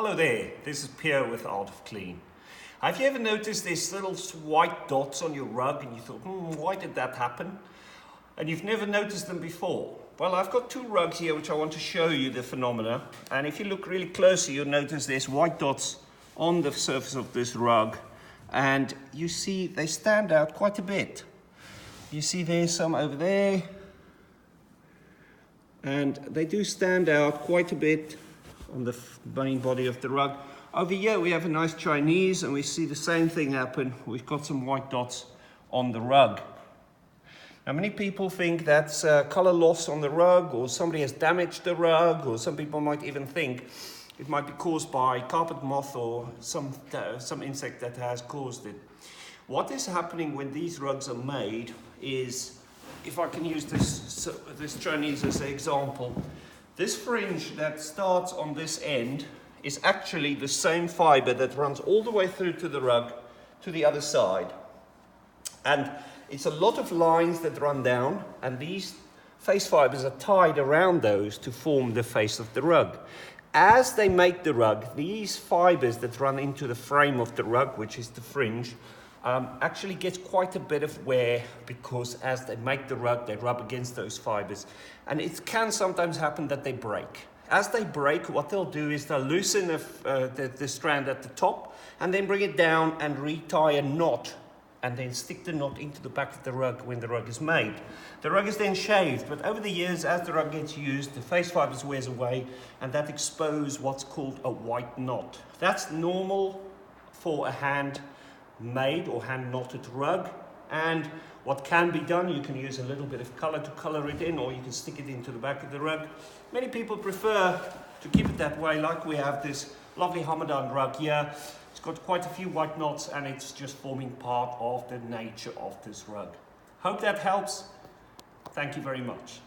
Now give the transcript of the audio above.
Hello there, this is Pierre with Art of Clean. Have you ever noticed these little white dots on your rug and you thought, why did that happen? And you've never noticed them before. Well, I've got two rugs here which I want to show you the phenomena. And if you look really closely, you'll notice there's white dots on the surface of this rug. And you see they stand out quite a bit. You see there's some over there. And they do stand out quite a bit on the main body of the rug. Over here we have a nice Chinese and we see the same thing happen. We've got some white dots on the rug. Now many people think that's color loss on the rug, or somebody has damaged the rug, or some people might even think it might be caused by carpet moth or some insect that has caused it. What is happening when these rugs are made is, if I can use this Chinese as an example, this fringe that starts on this end is actually the same fiber that runs all the way through to the rug to the other side. And it's a lot of lines that run down, and these face fibers are tied around those to form the face of the rug. As they make the rug, these fibers that run into the frame of the rug, which is the fringe, actually gets quite a bit of wear, because as they make the rug, they rub against those fibers. And it can sometimes happen that they break. As they break, what they'll do is they'll loosen the strand at the top and then bring it down and retie a knot and then stick the knot into the back of the rug when the rug is made. The rug is then shaved, but over the years, as the rug gets used, the face fibers wears away and that exposes what's called a white knot. That's normal for a hand-made or hand-knotted rug. And what can be done, you can use a little bit of color to color it in, or you can stick it into the back of the rug. Many people prefer to keep it that way, like we have this lovely Hamadan rug here. It's got quite a few white knots and it's just forming part of the nature of this rug. Hope that helps. Thank you very much.